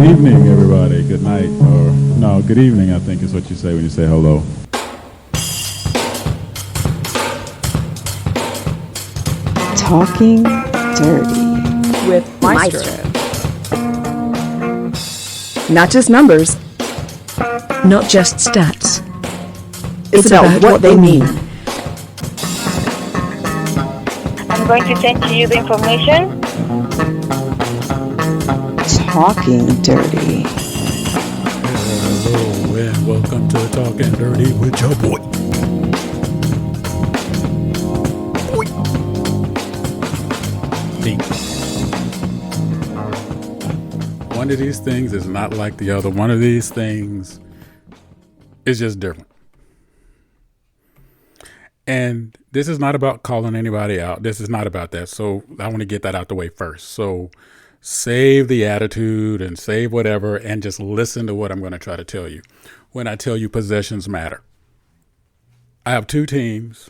evening, everybody. Good night, or no, good evening, I think is what you say when you say hello. Talking Dirty with Maestro. Not just numbers, Not just stats. it's about what they mean. I'm going to send to you the information. Talking Dirty. Hello and welcome to Talkin Dirty with your boy. One of these things is not like the other. One of these things is just different. And this is not about calling anybody out. This is not about that. So I want to get that out the way first. So save the attitude and save whatever and just listen to what I'm going to try to tell you. When I tell you possessions matter. I have two teams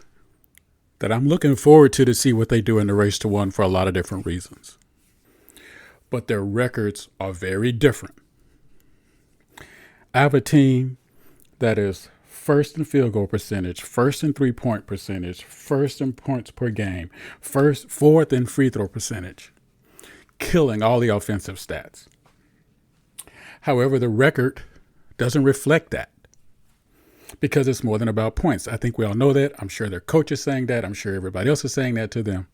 that I'm looking forward to see what they do in the race to one for a lot of different reasons. But their records are very different. I have a team that is first in field goal percentage, first in three-point percentage, first in points per game, fourth in free throw percentage, killing all the offensive stats. However, the record doesn't reflect that because it's more than about points. I think we all know that. I'm sure their coach is saying that. I'm sure everybody else is saying that to them.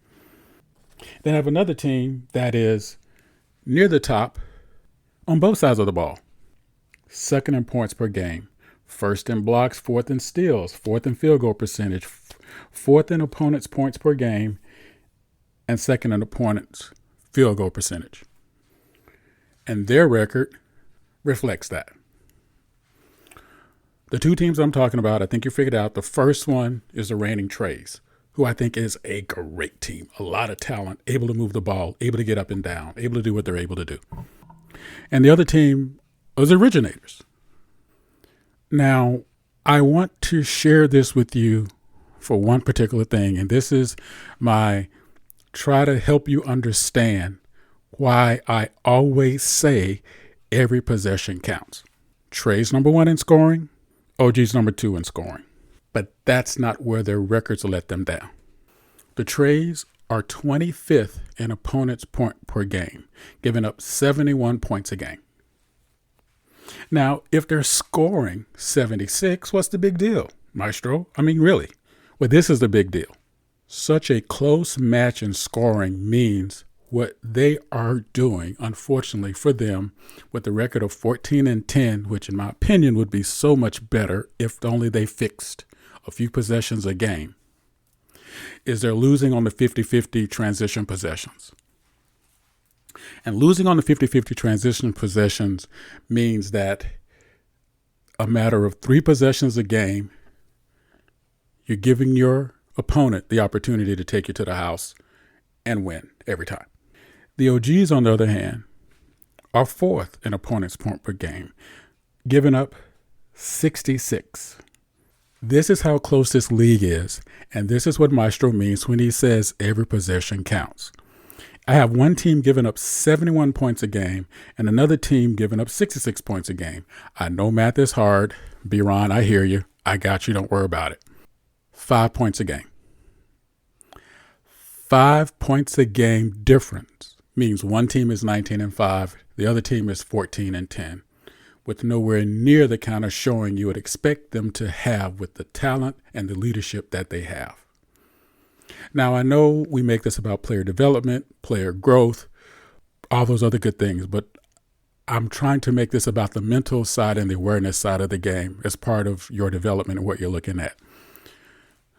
Then I have another team that is near the top on both sides of the ball. Second in points per game, first in blocks, fourth in steals, fourth in field goal percentage, fourth in opponents' points per game, and second in opponents' field goal percentage. And their record reflects that. The two teams I'm talking about, I think you figured out. The first one is the reigning Trays, who I think is a great team. A lot of talent, able to move the ball, able to get up and down, able to do what they're able to do. And the other team was Originators. Now, I want to share this with you for one particular thing, and this is my try to help you understand why I always say every possession counts. Trey's number one in scoring, OG's number two in scoring. But that's not where their records let them down. The Trays are 25th in opponents' point per game, giving up 71 points a game. Now, if they're scoring 76, what's the big deal, Maestro? I mean, really? Well, this is the big deal. Such a close match in scoring means what they are doing, unfortunately for them, with the record of 14-10, which in my opinion would be so much better if only they fixed a few possessions a game, is they're losing on the 50-50 transition possessions. And losing on the 50-50 transition possessions means that a matter of 3 possessions a game, you're giving your opponent the opportunity to take you to the house and win every time. The OGs, on the other hand, are 4th in opponents' point per game, giving up 66. This is how close this league is, and this is what Maestro means when he says every possession counts. I have one team giving up 71 points a game and another team giving up 66 points a game. I know math is hard. B-Ron, I hear you. I got you. Don't worry about it. 5 points a game. 5 points a game difference means one team is 19-5, the other team is 14-10, with nowhere near the kind of showing you would expect them to have with the talent and the leadership that they have. Now, I know we make this about player development, player growth, all those other good things, but I'm trying to make this about the mental side and the awareness side of the game as part of your development and what you're looking at.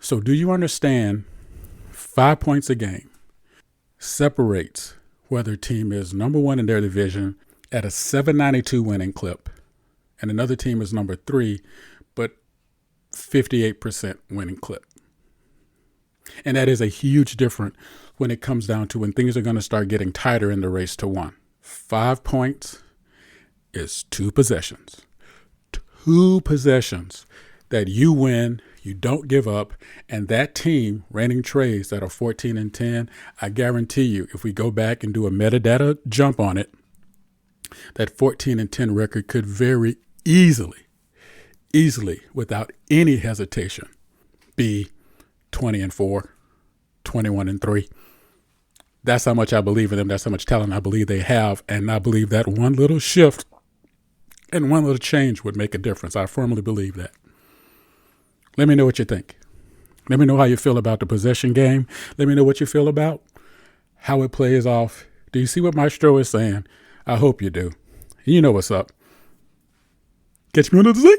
So do you understand 5 points a game separates whether a team is number one in their division at a 792 winning clip and another team is number 3, but 58% winning clip? And that is a huge difference when it comes down to when things are going to start getting tighter in the race to one. 5 points is 2 possessions. 2 possessions that you win, you don't give up, and that team, reigning Trays that are 14-10, I guarantee you, if we go back and do a metadata jump on it, That 14-10 record could very easily, without any hesitation, be 20-4, 21-3. That's how much I believe in them. That's how much talent I believe they have. And I believe that one little shift and one little change would make a difference. I firmly believe that. Let me know what you think. Let me know how you feel about the possession game. Let me know what you feel about how it plays off. Do you see what Maestro is saying? I hope you do. You know what's up. Catch me on the Z.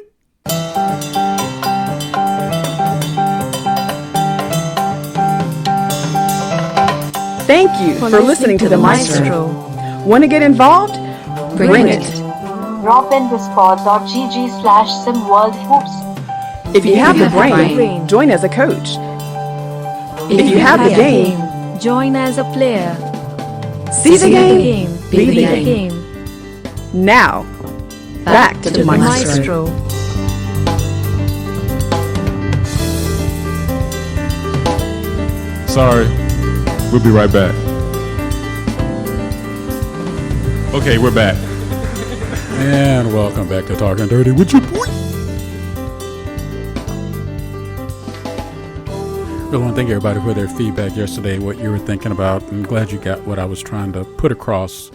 Thank you for listening to the Maestro. Want to get involved? Bring it. Drop in discord.gg/SimWorld Hoops. If you have the brain, join as a coach. If you have the game, join as a player. see the game, be the game. Now, back to the Maestro. Sorry. We'll be right back. Okay, we're back. And welcome back to Talking Dirty with your boy. I want to thank everybody for their feedback yesterday, what you were thinking about. I'm glad you got what I was trying to put across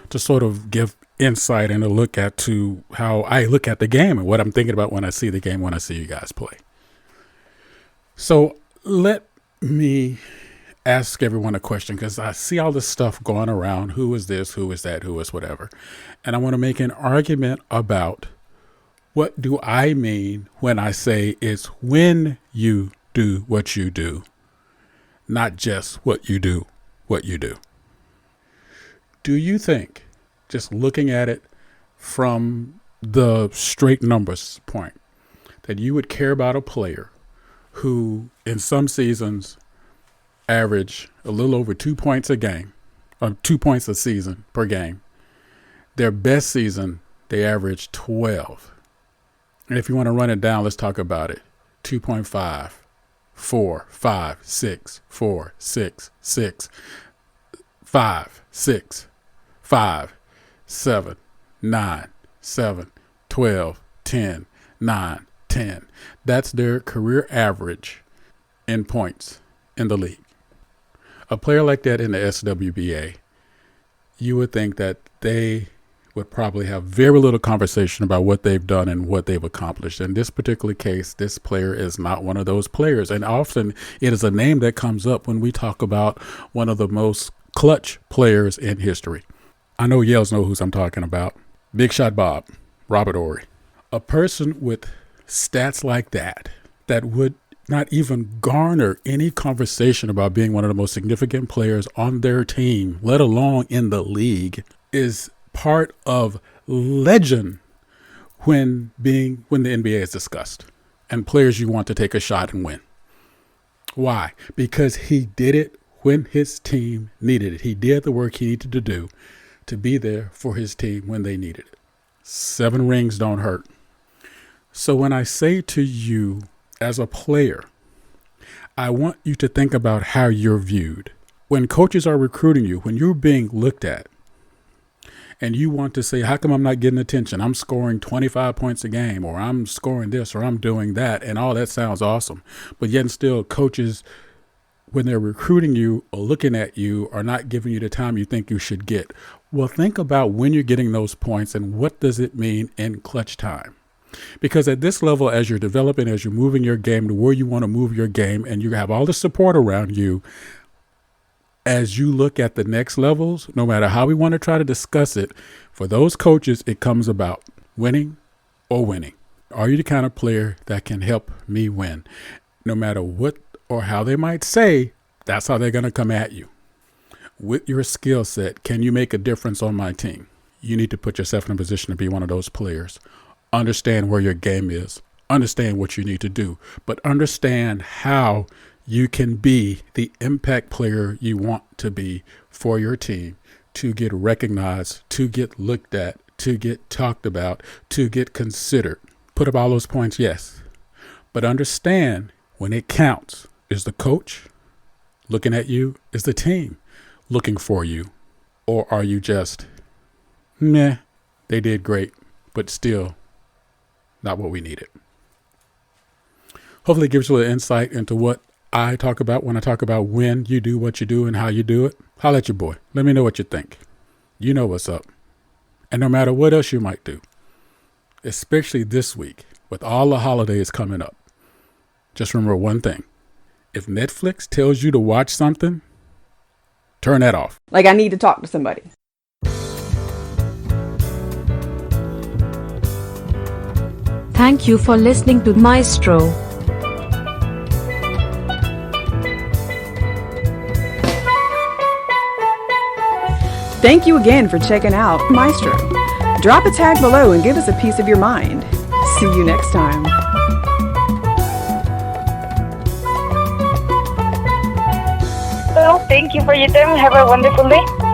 to sort of give insight and a look at to how I look at the game and what I'm thinking about when I see the game, when I see you guys play. So let me ask everyone a question, because I see all this stuff going around. Who is this? Who is that? Who is whatever? And I want to make an argument about what do I mean when I say it's when you do what you do, not just what you do, what you do. Do you think, just looking at it from the straight numbers point, that you would care about a player who in some seasons average a little over 2 points a game, or 2 points a season per game? Their best season, they average 12. And if you want to run it down, let's talk about it. 2.5, 4, 5, 6, 4, 6, 6, 5, 6, 5, 7, 9, 7, 12, 10, 9, 10. That's their career average in points in the league. A player like that in the SWBA, you would think that they would probably have very little conversation about what they've done and what they've accomplished. In this particular case, this player is not one of those players. And often it is a name that comes up when we talk about one of the most clutch players in history. I know Yales know who I'm talking about. Big Shot Bob, Robert Horry. A person with stats like that, that would not even garner any conversation about being one of the most significant players on their team, let alone in the league, is part of legend when the NBA is discussed and players you want to take a shot and win. Why? Because he did it when his team needed it. He did the work he needed to do to be there for his team when they needed it. 7 rings don't hurt. So when I say to you as a player, I want you to think about how you're viewed. When coaches are recruiting you, when you're being looked at, and you want to say, how come I'm not getting attention? I'm scoring 25 points a game, or I'm scoring this, or I'm doing that, and all that sounds awesome. But yet and still, coaches, when they're recruiting you or looking at you, are not giving you the time you think you should get. Well, think about when you're getting those points and what does it mean in clutch time. Because at this level, as you're developing, as you're moving your game to where you want to move your game, and you have all the support around you, as you look at the next levels, no matter how we want to try to discuss it, for those coaches, it comes about winning or winning. Are you the kind of player that can help me win? No matter what or how they might say, that's how they're going to come at you. With your skill set, can you make a difference on my team? You need to put yourself in a position to be one of those players. Understand where your game is. Understand what you need to do. But understand how you can be the impact player you want to be for your team, to get recognized, to get looked at, to get talked about, to get considered. Put up all those points, yes. But understand when it counts, is the coach looking at you? Is the team looking for you? Or are you just, meh, They did great, but still not what we needed. Hopefully it gives you an insight into what I talk about when I talk about when you do what you do and how you do it. Holla at your boy. Let me know what you think. You know what's up. And no matter what else you might do, especially this week with all the holidays coming up, just remember one thing. If Netflix tells you to watch something, turn that off. Like, I need to talk to somebody. Thank you for listening to Maestro. Thank you again for checking out Maestro. Drop a tag below and give us a piece of your mind. See you next time. Well, thank you for your time. Have a wonderful day.